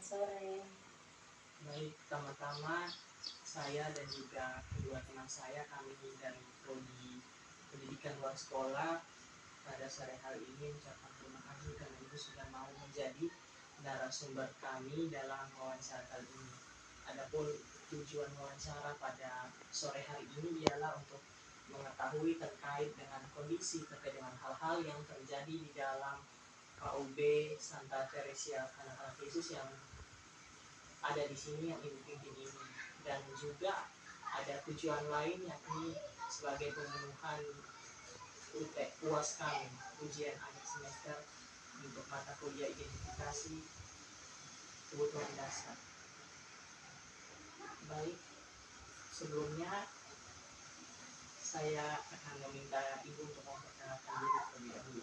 sore. Baik, pertama-tama saya dan juga kedua teman saya, kami dari Prodi Pendidikan Luar Sekolah, pada sore hari ini mengucapkan terima kasih karena Ibu sudah mau menjadi narasumber kami dalam wawancara kali ini. Adapun tujuan wawancara pada sore hari ini ialah untuk mengetahui terkait dengan kondisi, terkait dengan hal-hal yang terjadi di dalam KUB Santa Teresia Anak-Anak Yesus yang ada di sini yang Ibu pimpin ini, dan juga ada tujuan lain yakni sebagai pemenuhan UAS kami, ujian akhir semester untuk mata kuliah identifikasi kebutuhan dasar. Baik, sebelumnya saya akan meminta Ibu untuk memperkenalkan diri terlebih dahulu.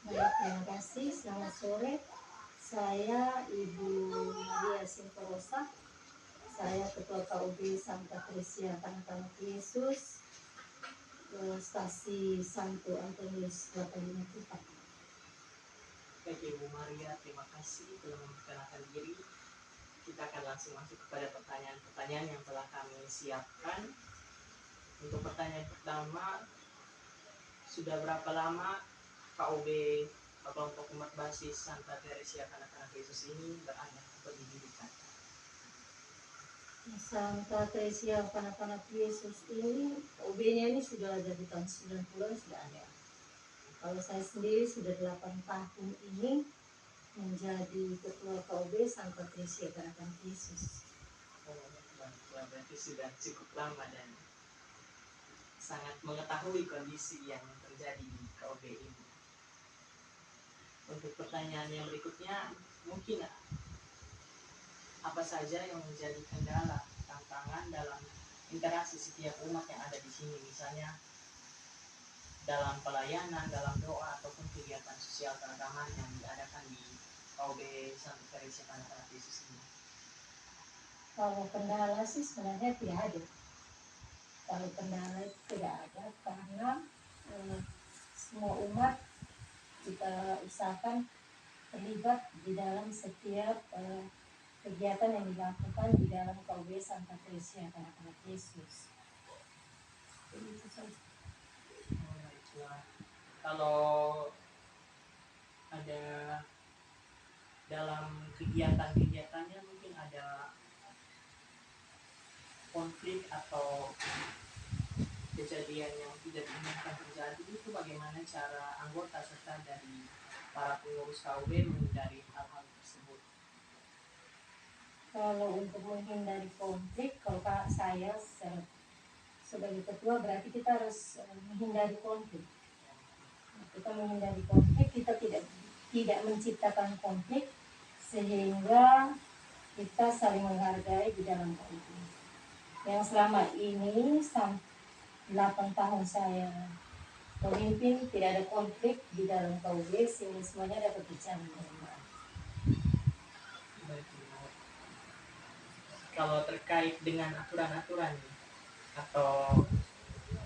Baik, terima kasih. Selamat sore. Saya Ibu Maria Sintorosa. Saya Ketua KUB Santa Teresia Anak-Anak Yesus, Stasi Santo Antonius 854. Baik Ibu Maria, terima kasih telah memperkenalkan diri. Kita akan langsung masuk kepada pertanyaan-pertanyaan yang telah kami siapkan. Untuk pertanyaan pertama, sudah berapa lama KUB kelompok umat basis Santa Teresia Anak-Anak Yesus ini berada atau didirikan? Santa Teresia Anak-Anak Yesus ini, KUB-nya ini sudah dari tahun 90-an sudah ada. Kalau saya sendiri sudah 8 tahun ini menjadi Ketua KUB Santa Teresia Anak-Anak Yesus. Berarti sudah cukup lama dan sangat mengetahui kondisi yang terjadi di KUB ini. Untuk pertanyaan yang berikutnya, mungkin apa saja yang menjadi kendala, tantangan dalam interaksi setiap umat yang ada di sini, misalnya dalam pelayanan, dalam doa ataupun kegiatan sosial keagamaan yang diadakan di KUB Santa Teresia Anak-Anak Yesus ini? Kalau kendala sih sebenarnya tidak ada. Kalau kendala itu tidak ada karena semua umat kita usahakan terlibat di dalam setiap kegiatan yang dilakukan di dalam KUB Santa Teresia Anak-Anak Yesus. Itu saja. Baiklah. Kalau ada dalam kegiatan-kegiatannya mungkin ada konflik atau kejadian yang tidak diinginkan terjadi, itu bagaimana cara anggota serta dari para pengurus KUB menghindari hal-hal tersebut? Kalau untuk menghindari konflik, kalau saya sebagai ketua berarti kita harus menghindari konflik. Kita menghindari konflik, kita tidak menciptakan konflik sehingga kita saling menghargai di dalam KUB. Yang selama ini 8 tahun saya memimpin tidak ada konflik di dalam KUB sehingga semuanya dapat berjalan dengan baik. Kalau terkait dengan aturan-aturan atau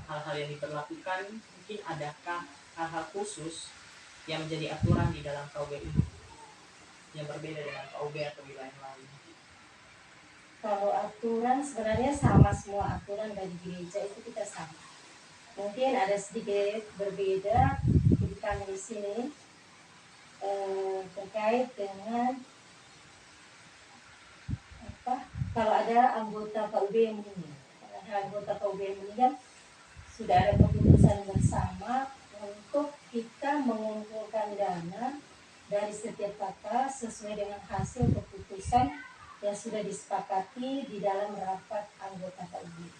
hal-hal yang diberlakukan, mungkin adakah hal-hal khusus yang menjadi aturan di dalam KUB ini yang berbeda dengan KUB atau wilayah lain? Kalau aturan sebenarnya sama, semua aturan dari gereja itu kita sama. Mungkin ada sedikit berbeda di kami di sini terkait dengan kalau ada anggota KUB yang meninggal. Kalau ada anggota KUB yang meninggal, sudah ada keputusan bersama untuk kita mengumpulkan dana dari setiap kakak sesuai dengan hasil keputusan yang sudah disepakati di dalam rapat anggota KUB.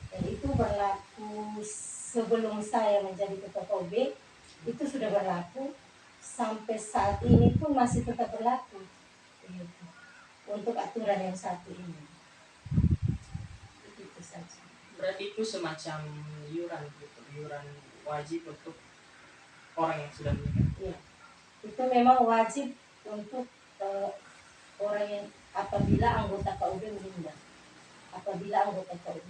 Dan itu berlaku sebelum saya menjadi ketua KUB, itu sudah berlaku sampai saat ini pun masih tetap berlaku. Begitu. Untuk aturan yang satu ini. Itu saja. Berarti itu semacam iuran wajib untuk orang yang sudah meninggal. Ya. Itu memang wajib untuk orang yang apabila anggota KUB meninggal. Apabila anggota KUB.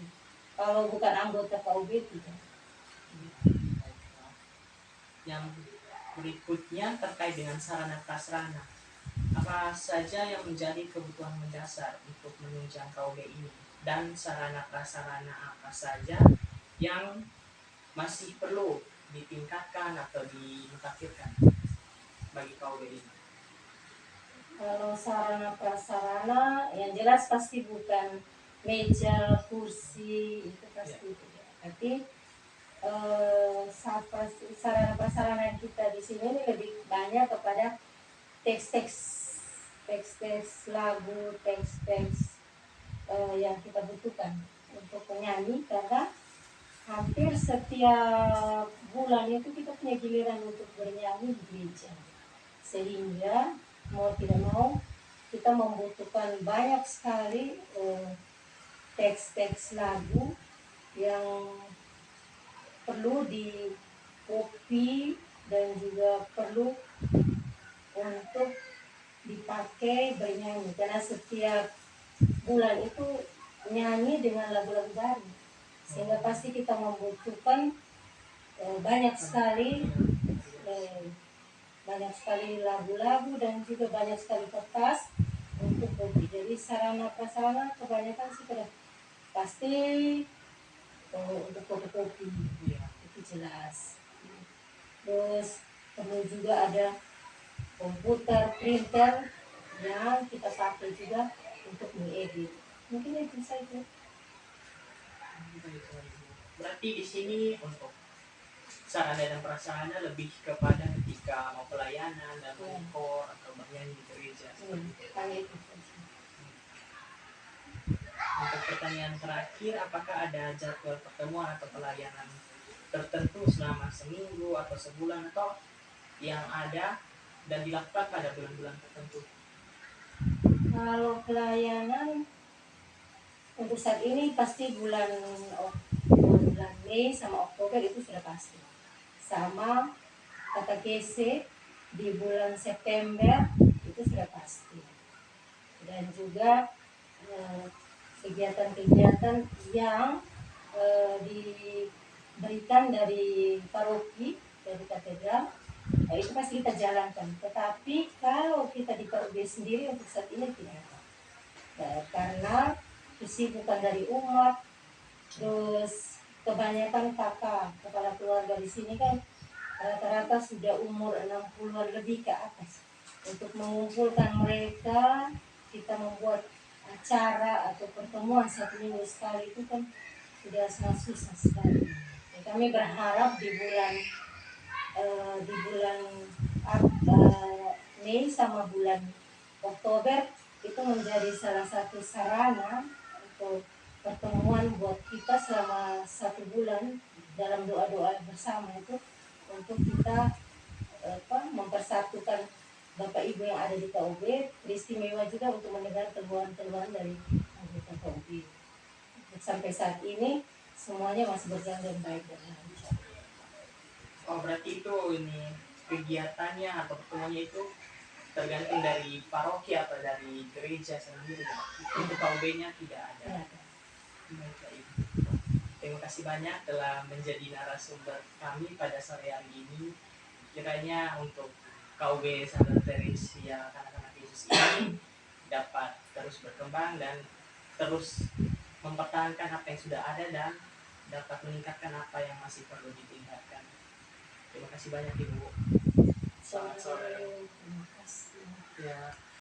Kalau bukan anggota KUB tidak. Yang berikutnya terkait dengan sarana prasarana. Apa apa saja yang menjadi kebutuhan mendasar untuk menunjang KUB ini, dan sarana prasarana apa saja yang masih perlu ditingkatkan atau dimutakhirkan bagi KUB ini? Kalau sarana prasarana yang jelas pasti bukan meja, kursi, itu pasti tidak. Tapi sarana prasarana yang kita di sini ini lebih banyak kepada teks-teks lagu, teks-teks yang kita butuhkan untuk penyanyi, karena hampir setiap bulan itu kita punya giliran untuk bernyanyi di gereja, sehingga mau tidak mau kita membutuhkan banyak sekali teks-teks lagu yang perlu di copy dan juga perlu untuk dipakai bernyanyi, karena setiap bulan itu nyanyi dengan lagu-lagu baru, sehingga pasti kita membutuhkan banyak sekali eh, banyak sekali lagu-lagu dan juga banyak sekali kertas untuk kopi. Jadi sarana prasarana kebanyakan sih pasti untuk fotokopi, itu jelas. Terus perlu juga ada komputer, printer yang kita pakai juga untuk mengedit. Mungkin itu saja. Berarti di sini untuk sarana dan prasarana lebih kepada ketika mau pelayanan dan mengkor atau bernyanyi di gereja. Hanya itu saja. Untuk pertanyaan terakhir, apakah ada jadwal pertemuan atau pelayanan tertentu selama seminggu atau sebulan, atau yang ada dan dilakukan pada bulan-bulan tertentu? Kalau pelayanan untuk saat ini pasti bulan Mei sama Oktober itu sudah pasti. Sama katekese di bulan September itu sudah pasti. Dan juga kegiatan-kegiatan yang diberikan dari paroki, dari katedral, itu pasti kita jalankan. Tetapi kalau kita di KUB sendiri untuk saat ini tidak ada. Karena kesibukan dari umat, terus kebanyakan kakak kepala keluarga di sini kan rata-rata sudah umur 60-an lebih ke atas. Untuk mengumpulkan mereka, kita membuat acara atau pertemuan 1 minggu sekali itu kan sudah sangat susah sekali. Kami berharap di bulan Mei sama bulan Oktober itu menjadi salah satu sarana atau pertemuan buat kita selama 1 bulan dalam doa-doa bersama itu, untuk kita mempersatukan Bapak Ibu yang ada di KUB, istimewa juga untuk mendengar keluhan-keluhan dari anggota KUB. Sampai saat ini semuanya masih berjalan dengan baik dan lancar. Oh, berarti itu ini kegiatannya atau pertemuannya itu tergantung dari paroki atau dari gereja sendiri. Untuk KUB-nya tidak ada. Terima kasih banyak telah menjadi narasumber kami pada sore hari ini. Kiranya untuk KUB Santa Teresia Kanak-Kanak Yesus ini dapat terus berkembang dan terus mempertahankan apa yang sudah ada dan dapat meningkatkan apa yang masih perlu ditingkatkan. Terima kasih banyak Ibu. Selamat sore. Terima kasih. Ya.